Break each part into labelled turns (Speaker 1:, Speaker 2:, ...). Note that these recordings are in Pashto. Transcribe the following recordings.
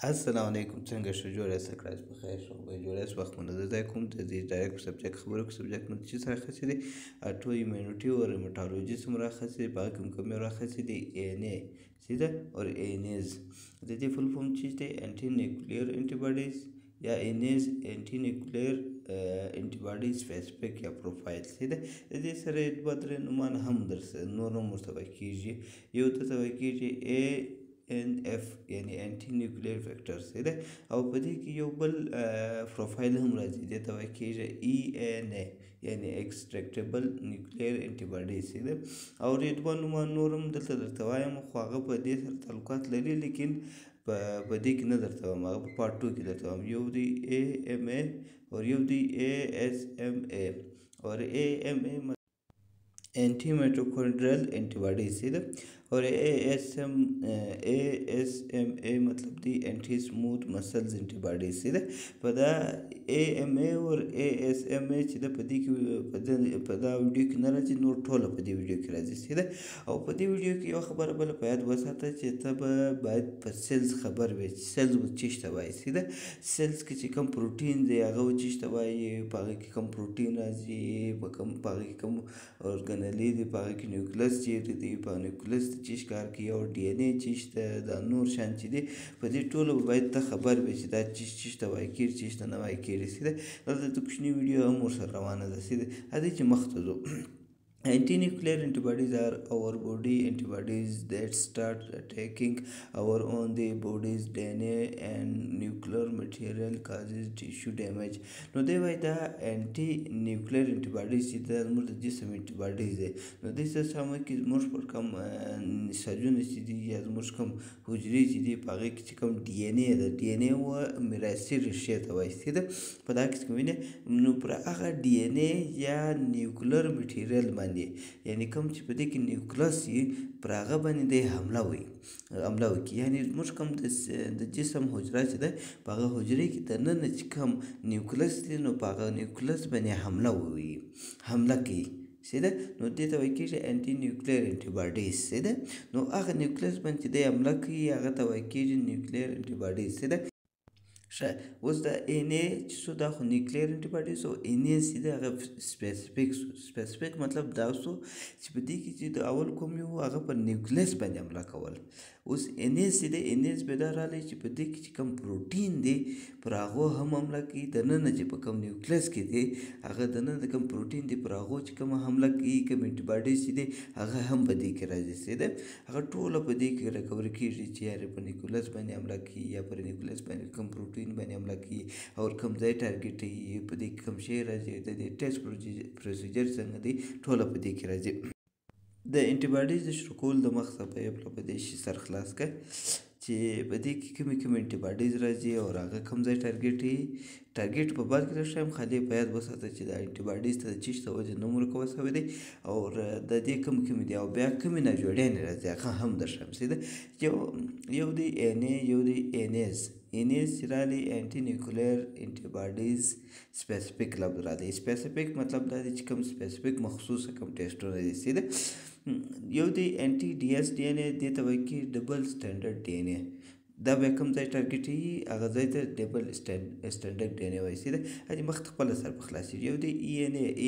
Speaker 1: السلام علیکم څنګه شو جوړ یاست کړاس په خیر شو به جوړ یاست وخت منظر ځای کوم ته دې ډایرکټ سبجیکट خبرو کو سبجیکट من چې سره خاصه دي اټو ایمونټي او ریمټالوجي سم راخصه په کوم کوم راخصه دي ان اي سیده اور انز د دې فل فورم چې دي انټي نیوکلیر انټي باډیز یا انز انټي نیوکلیر انټي باډي سپیسیفیک یا پروفایل سیده د دې سره دوه درې نومان هم درسه نور هم مرتبه کیږي یو ته کیږي ا ان اف یعنی انټي نیوکلیر فیکټرز ده او په دې کې یو بل پروفایل هم راځي د ته وایي کېږي ای ان ای یعنی ایکسټریکټیبل نیوکلیر انټي باډیز ده او ریډوان نور هم دلته درته وایم خو هغه په دې سره تعلقات لري لیکن په دې کې نه درته وایم هغه په پارت 2 کې درته وایم یو دی ای ام ای او یو دی ای اس ام ای اور ای ام ای anti mitochondrial antibodies सीधे और ASMA मतलब दी एंटी स्मूथ मसल्स एंटीबॉडीज सीधे पदा AMA और ASMA सीधे पदी की पदा वीडियो की ना राजी नोट ठोला पदी वीडियो की राजी सीधे और पदी वीडियो की यो खबर बल पैद वसाता चे तब बाद पर सेल्स खबर वे सेल्स वचिश तबाई सीधे सेल्स की चिकम प्रोटीन दे आगा वचिश तबाई पागे की कम प्रोटीन राजी कम पागे की कम organelle دی پاګه کې نیوکلیس چیرې دی په نیوکلیس چې ښکار کوي او ډي ان اے چې شته دا نور شان چې دی په دې ټولو باید ته خبر وي چې دا چې ته وایي کېږي چې ته نه وایي کېږي سیده دلته د کوچني ویډیو هم ورسره روانه ده سیده هدې چې مخ ته ځو Anti-nuclear antibodies are our body antibodies that start attacking our own the body's DNA and nuclear material causes tissue damage. نو دی وای دا انټي نیوکلیر انټیباډیز چې د زموږ د جسم انټیباډیز دی نو دې څه سمه کې زموږ پر کوم ساجونه چې دي یا زموږ کوم حجرې چې دي په هغې کې چې کوم ډي ان اے ده ډي ان اے و میراثي ریښې ته وایي ده په دا کې چې وینې نو پر هغه ډي ان اے یا نیوکلر میټیریل باندې یعنی کوم چې په دې کې نیوکلس وي پر هغه باندې د حمله وکړي یعنی موږ کوم د جسم حجره چې ده په هغه حجرې کې دننه چې کوم نیوکلس دی نو په هغه نیوکلس باندې حمله کوي سیده نو دې ته وایي کېږي انټي نیوکلیر انټیباډیز سیده نو هغه نیوکلس باندې چې دی حمله کوي هغه ته وایي کېږي نیوکلیر انټیباډیز سیده ښه اوس د ان اے چې څو دا خو نیوکلیر انټیباډیز او ان اے سیده هغه سپیسیفیک مطلب دا سو چې په دې کې چې د اول کوم یو هغه پر نیوکلیس باندې حمله کول اوس ان اے سیده ان اے به دا رالی چې په دې کې چې کوم پروټین دی پر هغه هم حمله کوي دننه چې په کوم نیوکلیس کې دی هغه دننه کوم پروټین دی پر هغه چې کوم حمله کوي کوم انټیباډیز دی هغه هم په دې کې راځي سیده هغه ټول په دې کې ریکور کیږي چې یا په نیوکلیس باندې حمله کوي یا پر نیوکلیس باندې کوم پروټین باندې حمله کوي او کوم ځای ټارګټ یې په دې کوم شی راځي د دې ټیسټ پروسیجر څنګه دی ټول په دې کې راځي د انټیباډیز د شروع کول د مخ څخه په دې شي سر خلاص کړه چې په دې کې کوم انټیباډیز راځي او هغه کوم ځای ټارګټ په بعد کې راښیم خالي په یاد وساته چې د انټیباډیز ته چې څه وجه نوم ورکول شوی دی او د دې کوم دي او بیا کوم نه جوړېږي راځي هغه هم درښیم سیده یو دی ان اے یو دی انز رالی انټي نیوکلیر انټیباډیز سپیسیفیک لفظ رالی سپیسیفیک مطلب دا دی چې کوم سپیسیفیک مخصوص کوم ټیسټونه دي سیده یو دی انټي ډي اس ډي ان اے دې ته وایي کې ډبل سټانډرډ ډي ان اے دا به کوم ځای ټارګټ وي هغه ځای ته ډبل سټانډرډ ډي ان اے وایي سیده هغې مخ ته خپله سر په خلاصېږي یو دی ای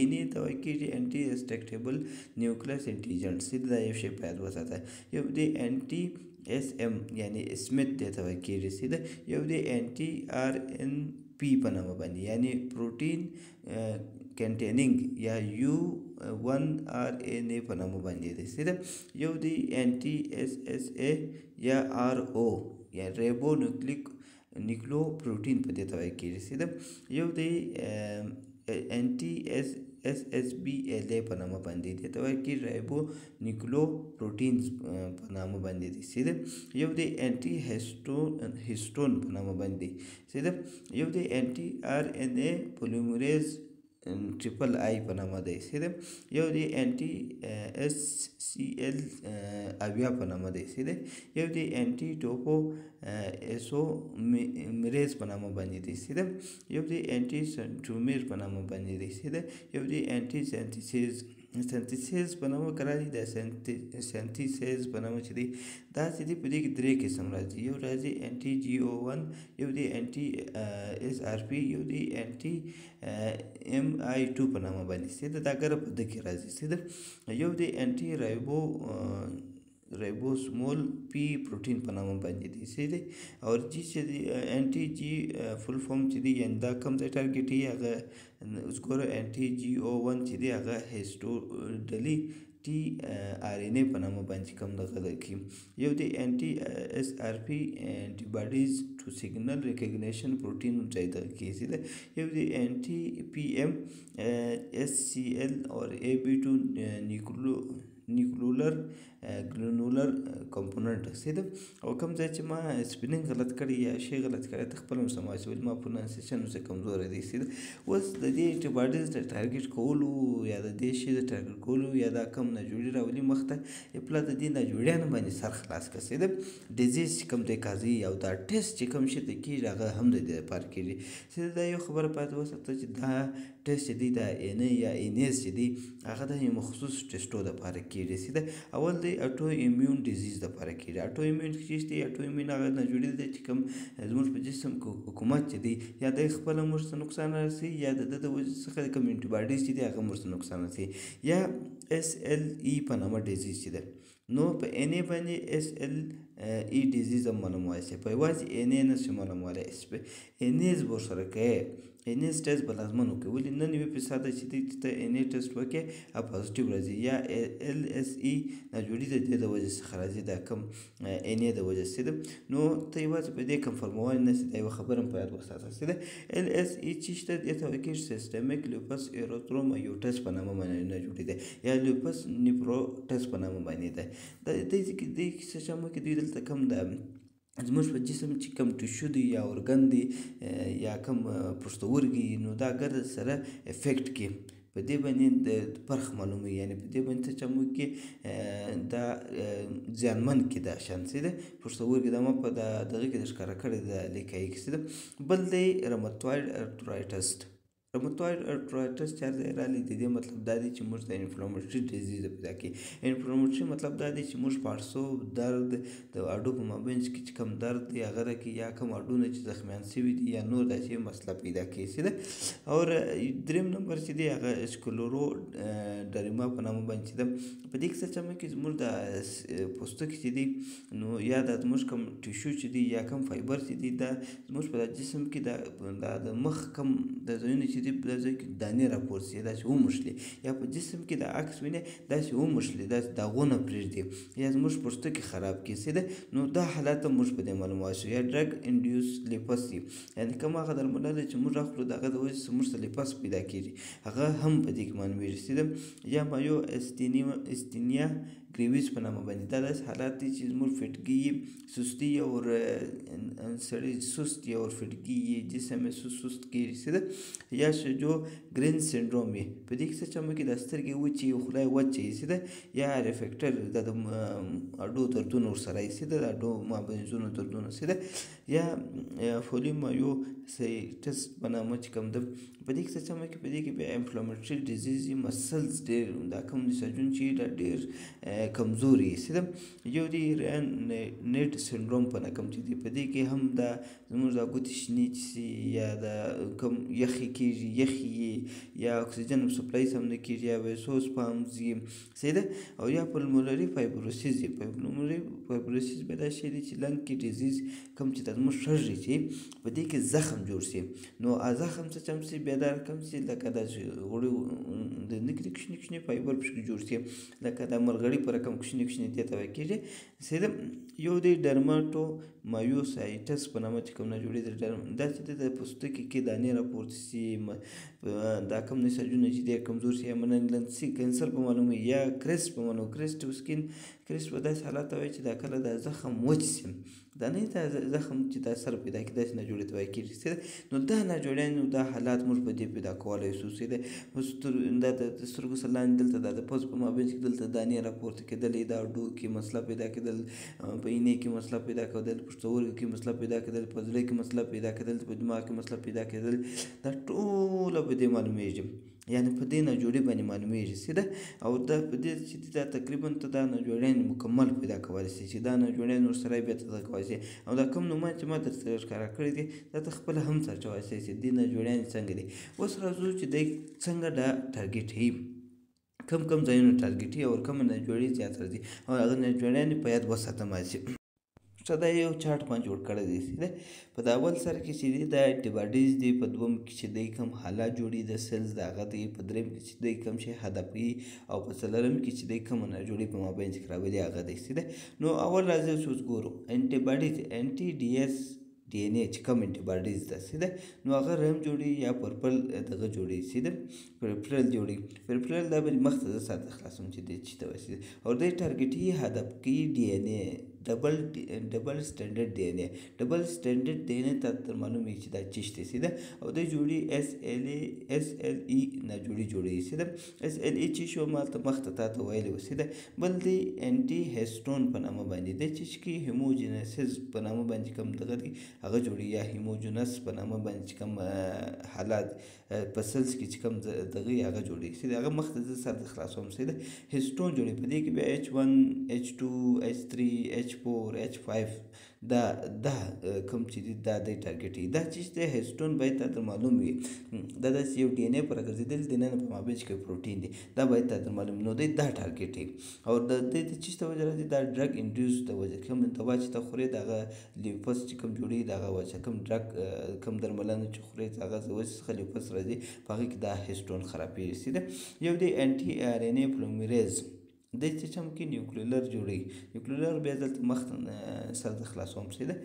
Speaker 1: ان اے ته وایي کېږي انټي اسټرکټیبل نیوکلیس انټیجنټ سیده دا یو شی په یاد وساته یو دی انټي اس ام یعنی سمیت دې ته وایي کېږي سیده یو دی انټي آر ان پی په نامه باندې یعنی پروټین کنټینینګ یا یو 1 آر ان اے په نامه باندې دی سیده یو دی انټي اس اس اے یا آر او یا ریبو نیوکلو پروټین په دې ته وایي کېږي سیده یو دی انټي اس بی ایل ای په نامه باندې دی ته وایي کېږي ریبو نیوکلو پروټینز په نامه باندې دی سیده یو دی انټي هیسټون په نامه باندې سیده یو دی انټي آر ان اے پولیمریز triple I په نامه دی سیده یو دی انټي اس سی ال اویا په نامه دی سیده یو دی انټي ټوپو ایسو میریز په نامه باندې دی سیده یو دی انټي سنټرومیر په نامه باندې دی سیده یو دی انټي سنتیسیز سنتیسیز په نامه راځي. د سنتیسیز په نامه چې دی دا چې دی په دې کې 3 قسم راځي. یو راځي انټي جي او 1، یو دی انټي اس آر پی، یو دی انټي ام آی 2 په نامه باندې سیده دا ګره په دې کې راځي. سیده یو دی انټي رایبوسومول پی پروټین په نامه باندې دی سیده. او جی چې دی انټي جی فل فارم چې دی یعنی دا کوم ځای ټارګټ یې هغه اوس ګوره انټي جي او 1 چې دی هغه هیسټوډلي ټي آر ان اے په نامه باندې کوم دغه کې. یو دی انټي اس آر پی انټي باډیز ټو سیګنل ریکګنیشن پروټین ځای دغه کې سیده. یو دی انټي پی ایم اس سی ال اور اے بی ټو نیوکلولر ګرینولر کمپوننټ سیده. او کوم ځای چې ما سپیلنګ غلط کړی یا شی غلط کړی ته خپل هم سماواسي ولې ما پرونانسیشن ورڅخه کمزوری دی سیده. اوس د دې انټیباډیز د ټارګټ کولو یا د دې شي د ټارګټ کولو یا دا کم ناجوړي راولي مخته پله د دې ناجوړیانو باندې سر خلاص کړه سیده. ډیزیز چې کوم دی قاضي او دا ټیسټ چې کوم شي ته کېږي هغه هم د دې لپاره کېږي سیده. دا یو خبره پاتې وساته چې دا ټیسټ چې دی دا ان یا انیز چې دی هغه د یو مخصوص ټیسټو دپاره کېږي سیده. اول دی اټو ایمیون ډیزیز دپاره کېږي. اټو ایمیون چې دی اټو ایمیون هغه ناجوړي دی چې کوم زموږ په جسم حکومت چې دی یا د خپله موږ ته نقصان رسوي یا د د وجې څخه کوم انټیباډیز چې دی هغه موږ ته نقصان رسوي. یا اس ال ای په نامه ډیزیز چې دی نو په ان ای باندې اس ال ای ډیزیز هم معلومولی شي. په یوازې ان ای نه شي معلومولی انیز به ورسره کوې انیز ټیسټ به لازمن وکړي. ولې 99% چې دی چې ته ان ای ټیسټ وکړې او پازیټیو راځي یا ال اس ای ناجوړي د دې د وجې څخه راځي دا کم ان ای د وجې سیده. نو ته یوازې په دې کنفرمولی نه شي. دا یوه خبره هم په یاد وساته سیده. ال اس ای چې شته دې ته ویل کېږي سیسټمیک لوپس ایریترومایوټس په نامه باندې ناجوړي دی یا لوپس نیفروټس په نامه باندې دی. دې څه چمو کې دوی دلته کم د زموږ په جسم چې کوم ټیشو دی یا ارګن دی یا کوم پښتورګي نو دا ګرد سره افیکټ کې په دې باندې د فرق معلوموي. یعنې په دې باندې څه چمو کې دا زیانمن کې دا شان سیده پښتورګي دا ما په دغه کې د ښکاره کړی د لیکایي کې سیده. بل دی روماتویډ ارترایټس. روماتویډ ارترایټس چېرته ځای راغلی د دې مطلب دا دی چې موږ ته انفلامټري ډیزیز پیدا کوي. انفلامټري مطلب دا دی چې موږ پاړسو درد د اډو په مابینځ کې چې کوم درد دی هغه راکوي یا کوم اډونه چې زخمیان شوي دي یا نور داسې مسله پیدا کوي سیده. او دریم نمبر چې دی هغه اسکلورو ډرما په نامه باندې چې ده په دې کې څه چمه کې زموږ د پوستکي چې دی نو یا د زموږ کوم ټیشو چې دی یا کوم فایبر چې دی دا زموږ په جسم کې د مخ کوم د ځایونه چې دی په ځای کې دانې راپورځي داسې وموښلي یا په جسم کې د عکس وینې داسې وموښلي داسې داغونه پرېږدي یا زموږ پوستکي خراب کړي سیده. نو دا حالات هم موږ په دې معلومات شو. یا ډرګ انډیوس لیپسي یعنې کوم هغه درملنه ده چې موږ اخلو د هغه د وجې څخه موږ ته لیپس پیدا کېږي هغه هم په دې کې معلومېږي سیده. یا مایو استینیا گریویز په نامه باندې دا داسې حالات دي چې زموږ فټګي سستی اور سړی سست یا اور فټګي جسم میں سست کېږي سیده. یا شجو ګرین سنډروم وي په دې کې څه چمه کې د سترګې وچې خولای وچې سیده. یا ریفیکټر د اډو دردونه ورسره یې سیده د اډو مابینځونو دردونه سیده. یا فولیمایو سایټس په نامه چې کوم ده په دې کې څه چمه کې په دې کې بیا انفلامټري ډیزیز مسلز ډېر دا کوم نساجون چې دا ډېر کمزوري سیده. یو دی نیټ سنډروم په نامه چې دی په دې کې هم دا زموږ دا ګوتې شنې چې سي یا دا کوم یخې کېږي یخې یا اکسیجن سپلای هم نه کېږي یا ویسوس پامز یې سیده. او یا پلمونري فایبروسیز پلمونري فایبروسیز به دا شی دی چې لنګ کې ډیزیز کوم چې د زموږ سږي چې په دې کې زخم جوړ شي نو زخم څه چم شي بیا دا رقم شي لکه دا غوړي د نکري کوچني کوچني فایبر پکې جوړ شي لکه د مرغړي په رقم کوچني کوچني دې ته وایي کېږي سیده. یو دی ډرماټو مایوسایټس په نامه چې کوم نه جوړېږي دا چې د پوستکي کې دانې راپورته شي دا کوم نساجونه چې دی کمزور شي یا مننګلنسي کینسر په معلومه یا کرسټ په معلومه کرسټ سکین کرسټ په داسې حالات ته وایي چې دا کله دا زخم وچ شي دا نه دا زخم چې دا سر پیدا کړي داسې ناجوړي ته وایي کېږي سیده. نو دا ناجوړیان نو دا حالات موږ په دې پیدا کولی شو سیده. دا د سترګو سره لاندې دلته دا د پوز په مابینځ کې دلته دانې راپورته کېدلې دا اډو کې مسله پیدا کېدل په اینې کې مسله پیدا کېدل پښتورګو کې مسله پیدا کېدل په زړه کې مسله پیدا کېدل په دماغ کې مسله پیدا کېدل دا ټوله په دې معلومېږي. یعنې په دې ناجوړې باندې معلومیږي سیده. او دا په دې چې دا تقریبا ته دا ناجوړیان مکمل پیدا کولی شي چې دا ناجوړیان ورسره بیا تطبیق کولی شي. او دا کوم نومان چې ما درته ښکاره کړي دي دا ته خپله هم سرچ کولی شي چې دې ناجوړیان څنګه دي. اوس راځو چې دی څنګه دا ټارګېټوي، کم ځایونه ټارګېټوي او کومه ناجوړي زیات راځي او هغه ناجوړیان په یاد وساتم. ښه دا یو چارټ ما جوړ کړی دی سیده. په د اول سر کې چې دی دا انټيباډیز دی، په دوم کې چې دی کوم حالات جوړي د سیلز د هغه دی، په دریم کې چې دی کوم شی هدفي، او په څلورم کې چې دی کومه ناجوړي په مابین کې راولي هغه دی سیده. نو اول راځي چې اوس ګورو انټيباډیز، انټي ډي اس ډي ان اے چې کوم انټيباډیز ده سیده، نو هغه رم جوړي یا پرپل دغه جوړي سیده، پرپل جوړي. پرپل دا به مخ ته ساده خلاصوم چې دی چې ته وسیده او دی ټارګېټي هدف کې ډي ان اے ډبل سټینډرډ دی ان اے، ډبل سټینډرډ دی ان اے ته تر معلومه چې دا چی شته سیده. او دی جوړي اس ال ای نه جوړي سیده. اس ال ای چې شو مالته مخته تاسو ویلو سیده. بل دی انټي هیسټون په نامه باندې دی چې کی هیموجینسز په نامه باندې کوم دغه هغه جوړي، یا هیموجینس په نامه باندې کوم حالات په سلز کې چې کوم دغه هغه جوړي سیده. هغه مخته سره خلاصوم سیده. هیسټون جوړي په دې کې بیا H1 H2 H3 H4 H5 دا کوم چې دا د ټارګېټي دا چې د هیسټون باید تاسو معلوم وي. دا د یو ډي ان اے پر ګرځیدل د نن په مابین کې پروتین دی، دا باید تاسو معلوم نو دی دا ټارګېټي. او د دې چې څه وجه راځي دا ډرګ انډیوس د وجه کوم دوا چې ته خوري دغه لیپس چې کوم جوړي دغه وجه کوم ډرګ کوم درملنه چې خوري هغه وجه څخه لیپس راځي په هغه کې دا هیسټون خرابېږي سیده. یو دی انټي ار ان اے پولیمریز د سیستم کې نیوکلیولر جوړي، نیوکلیولر بیا دلته مخ سره د خلاصوم سیده.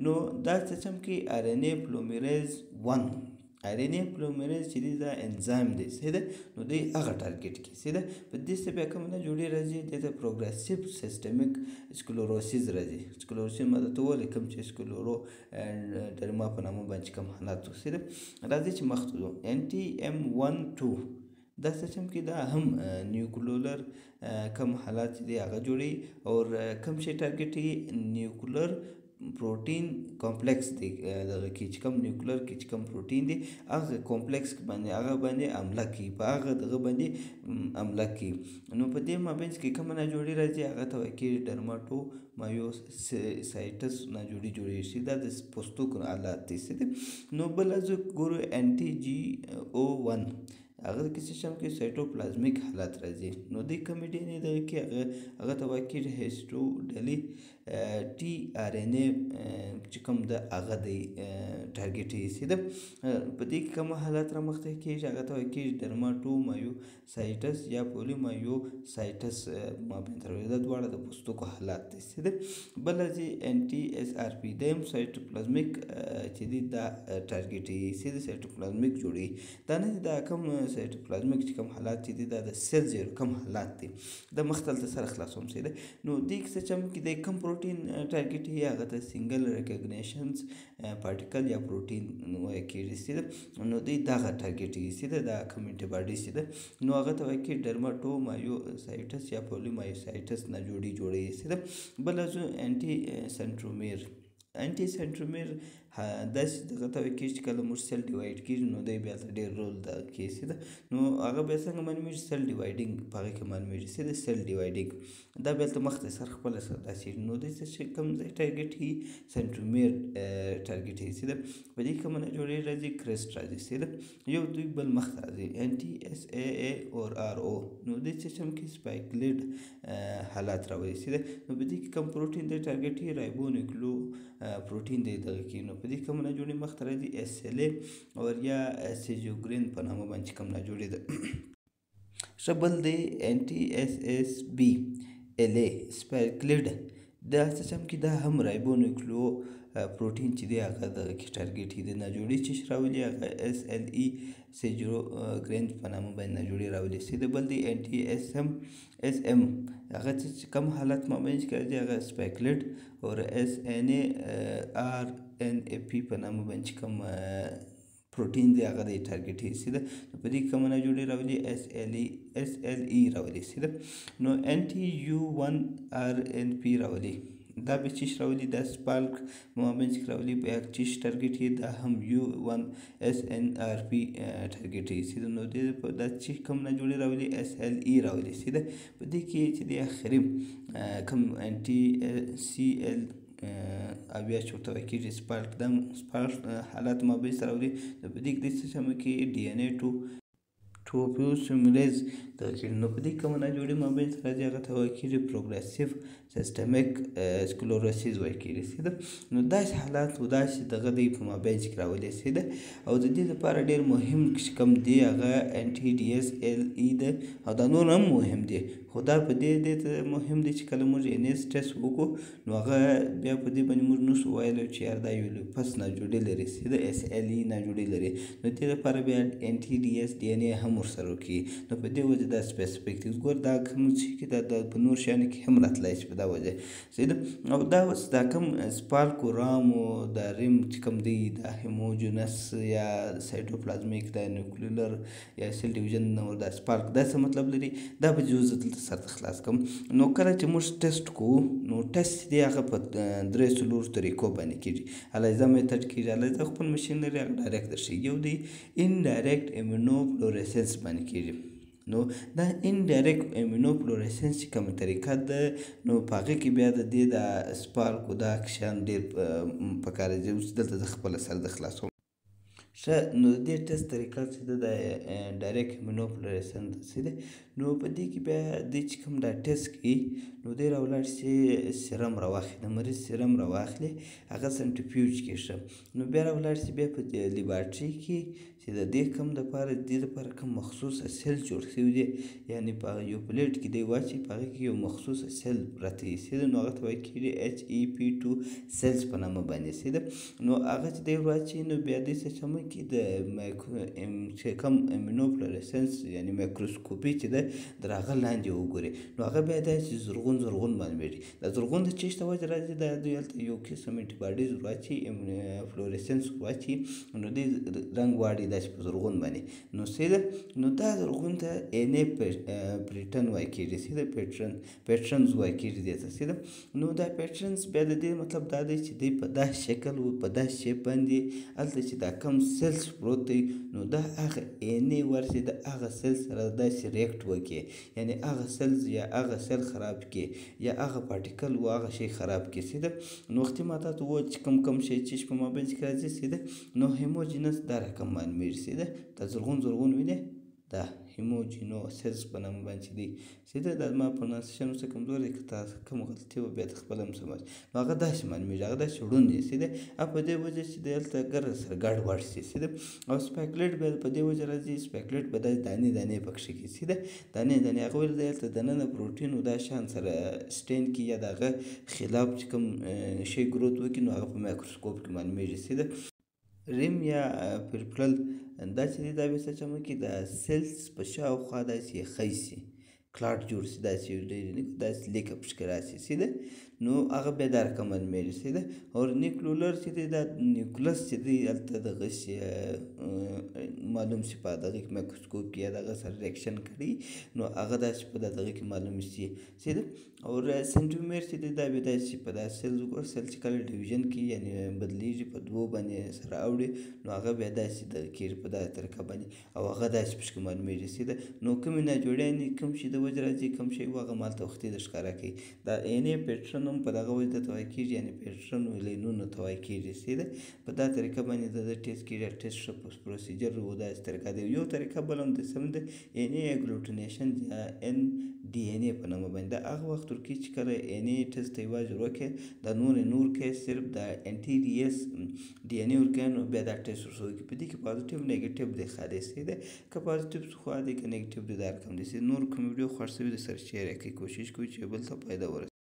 Speaker 1: نو دا سیستم کې ار ان اے پولیمریز 1 ار ان اے پولیمریز چې دا انزایم دی سیده. نو دی هغه ټارګېټ کې سیده. په دې سره بیا کوم نه جوړي راځي د پروګریسیو سیستمیک سکلروسیس راځي. سکلروسیس ماده ته ولې کوم چې سکلورو ډرما په نامه باندې کوم حالات سیده راځي چې مخ ته انټي ام 1 2 دا سیستم کې دا هم نیوکلیولر کم حالات دی هغه جوړي او کم شي ټارګېټي نیوکلیولر پروتین کمپلیکس دی دغه کې چې کوم نیوکلیولر کې چې کوم پروتین دی هغه کمپلیکس باندې هغه باندې عمله کوي، په هغه دغه باندې عمله کوي. نو په دې مابین کې کوم نه جوړي راځي هغه ته کې ډرماټو مایوسایټس نه جوړي شي دا د پوستکو حالات دي. نو بل از ګورو انټي جي او 1 هغه کې سیستم کې سایټوپلازمیک حالات راځي. نو د کمیډي نه د کې هغه ته واکې هیسټو ډلی ټي ار ان اے چې کوم د هغه د ټارګېټ یې سیده. په دې کې کوم حالات را مخته کېږي هغه ته واکې ډرماټو مایوسایټس یا پولی مایوسایټس مابین تر دا دواړه د پوستکو حالات دي سیده. بل چې انټي اس ار پی د سایټوپلازمیک چې دا ټارګېټ یې سیده سایټوپلازمیک جوړي. دا نه دا کوم سایټوپلازمیک چې کوم حالات چې دي دا د سیل زیرو کوم حالات دي د مختلف سره خلاصوم سیده. نو دې سیستم کې د کوم پروتین ټارګېټ یې هغه ته سنگل ریکګنیشنز پارټیکل یا پروتین وایي کېږي سیده. نو دې دغه ټارګېټ یې سیده دا کوم انټيباډي سیده. نو هغه ته وایي کې ډرماټو مایوسایټس یا پولی مایوسایټس نه جوړي سیده. بل از انټي سنټرومیر انټي سنټرومیر داسې دغه ته وایي چې کله موږ سیل ډیوایډ کېږي نو دی بیا ډېر رول دا کوي سیده. نو هغه بیا څنګه معلومیږي سیل ډیوایډینګ په هغه کې معلومیږي سیده سیل ډیوایډینګ دا بیا ته مخته سر خپله سره داسې نو دی چې کوم ځای ټارګېټ یي سنټرومیر ټارګېټ یي سیده. په دې کومه نه جوړې راځي کرسټ راځي سیده. یو دوی بل مخته راځي انټي اس ای ای اور آر او. نو دې سیستم کې سپایکلیډ حالات راوړي سیده. نو په دې کې کوم پروتین دی ټارګېټ یي رایبونیکلو پروتین دی دغه کې. نو په دې کوم نه جوړې مخته راځي اس ال ای او یا سیجوګرین په نامه باندې کوم نه جوړې ده. شبل دی انټي اس اس بی ال ای سپایکلیډ دا سیستم کې دا هم رایبونیکلو پروتین چې دی هغه دغه کې ټارګېټ یې د ناجوړي چې راولي هغه اس ال ای سیجوګرین په نامه باندې ناجوړي راولي سیده. بل دی انټي اس ام هغه چې کوم حالت مابین کې راځي هغه سپایکلیډ او اس ان ای ار ان ای پی په نامه باندې کوم پروتین دی هغه د ټارګېټ یې سیده. په دې کومه نه جوړې راولي اس ال ای راولي سیده. نو انټي یو 1 ار ان پی راولي دا به چیش راولي دا سپارک په مابین کې راولي بیا چیش ټارګټ یې دا هم U1SNRP ټارګټ یې سیده نو دې دا چې کوم نه جوړې راولي SLE راولي سیده په دې کې چې د آخري کوم انټي CL او بیا چې ورته ویل کېږي سپارک دا سپارک حالات مابین سره راولي نو په دې کې د څه شامل کې DNA ټوپیوسومیلیز دغه کېږي نو په دې کومه نه جوړې مابین سره راځي هغه ته ویل کېږي پروګرسیو سیسټمیک سکلوروسیس ویل کېږي سیده نو داسې حالات و داسې دغه دی په مابین کې راولي سیده او د دې لپاره ډېر مهم چې کوم دی هغه NTDSLE ده او دا نور هم مهم دی خو دا په دې ته مهم دی چې کله موږ NS ټیسټ وکړو نو هغه بیا په دې باندې موږ نشو ویلی چې یار دا یو پس ناجوړې لري سیده SLE ناجوړې لري نو دې لپاره بیا NTDS DNA هم ورسره وکړي نو په دې وجه دا سپیسیفیک دی ګور دا کوم چې دا په نور شیانو کې هم راتلی شي په دا وجه سیده او دا اوس دا کوم سپارکو رامو دا ریم چې کوم دی دا هیموجنس یا سایټوپلازمیک دا نیوکلیولر یا سیل ډیویژن نور دا سپارک دا څه مطلب لري دا به جز دلته سرته خلاص کوم نو کله چې موږ ټیسټ کوو نو ټیسټ دی هغه په 3 طریقو باندې کېږي الیزا میتډ کېږي الیزا خپل مشین لري هغه ډایرکټ درښیي یو دی انډایرکټ ایمونوفلورسنس باندې کېږي نو دا انډایرکټ ایمونوفلورسنس چې کومه طریقه ده نو په هغې کې بیا د دې دا سپارکو دا کشان ډېر پکار دي اوس دلته زه خپله سر د خلاصوم ښه نو د دې ټیسټ طریقه چې ده د ډایرکټ ایمونوفلورسنس چې دی نو په دې کې بیا دې چې کوم دا ټیسټ کوي نو دی راولاړ شي سیرم راواخلي د مریض سیرم راواخلي هغه سنټریفیوج کې ښه نو بیا راولاړ شي بیا په لیبارټري کې چې د دې کوم دپاره د دې لپاره کوم مخصوصه سیل جوړ شوي دي یعنې په یو پلیټ کې دی واچوي په هغې کې یو مخصوصه سیل پراته وي سیده نو هغه ته ویل کېږي HEP2 سیلز په نامه باندې سیده نو هغه چې دی واچوي نو بیا دې څه چمه کې د چې کوم ایمونوفلورسنس یعنې مایکروسکوپي چې ده در هغه لاندې وګوري نو هغه بیا داسې زرغون معلومېږي دا زرغون د چیش ته وجه راځي دا دوی هلته یو قسم انټیباډیز ورواچوي فلورسنس ورواچوي نو دې رنګ واړي داسې په زرغون باندې نو سیده نو دا زرغون ته NA پیټرن وایي کېږي سیده پیټرنز وایي کېږي دې ته سیده نو دا پیټرنز بیا د دې مطلب دا دی چې دی په داسې شکل و په داسې شیپ باندې هلته چې دا کم سیلز پروت دی نو دا هغه NA ورسي د هغه سیل سره داسې ریکټ وکړي یعنې هغه سیلز یا هغه سیل خراب کړي یا هغه پارټیکل و هغه شی خراب کړي سیده نو وختي ما تاسو وویل چې کوم شی چې په مابین کې راځي سیده نو هیموجینس دا رقم معلومېږي سیده دا زرغون وینې دا هیموجینوسیس په نامه باندې دی سیده دا زما پرونانسیشن اوس کمزور دی که تاسو کوم غلطي وه بیا ته خپله هم سموئ نو هغه داسې معلومېږي هغه داسې ړوند دی سیده او په دې وجه چې دی هلته ګرد سره ګډوډ شي سیده او سپیکلیټ بیا په دې وجه راځي سپیکلیټ به داسې دانې پکښې کړي سیده دانې هغه ولې دی هلته دننه پروټین و دا شیان سره سټین کړي یا د هغه خلاف چې کوم شی ګروت وکړي نو هغه په مایکروسکوپ کې معلومېږي سیده ریم یا پرپرل دا چې دی دا بیا څه چمه کې د سیلز په شاوخوا داسې یخی شي کلاټ جوړ شي داسې داسې لیکه پکښې راشي سیده نو هغه بیا دا رقم معلومېږي سیده او نیوکلیولر چې دی دا نیوکلس چې دی هلته دغه شي معلوم شي په دغه کې مایکروسکوپ کې یا دغه سره ریاکشن کړي نو هغه داسې په دغه کې معلوم شي سیده او سنټرومیر چې دی دا بیا داسې په دا سیلز وګوره سیل چې کله ډیویژن کړي یعنې بدلیږي په دوو باندې سره اوړي نو هغه بیا داسې دغه کېږي په دغه طریقه باندې او هغه داسې پکښې معلومېږي سیده نو کومې ناجوړیانې کوم شي د وجه راځي کوم شی و هغه مالته وختي در ښکاره کوي دا NA پیټرن هم په دغه وجه ته وایي کېږي یعنې پیټرن لینونو ته وایي کېږي سیده په دا طریقه باندې د ټیسټ کېږي ټیسټ ښه پروسیجر و داسې طریقه دی یو طریقه بل هم داسې هم ده NA اګلوټینیشن یا NDNA په نامه باندې دا هغه وخت ورکوي چې کله NA ټیسټ ته یوازې ورکړې دا نور کوي صرف دا NTDS DNA ورکوي نو بیا دا ټیسټ ورسره وکړي په دې کې پازیټیو نیګیټیو دی خالي سیده که پازیټیو خوا دی که نیګیټیو دی دا رقم دی نور کوم ویډیو خوښ شوي د سره شیر یې کړئ کوشش کوئ چې بل ته فایده ورسوي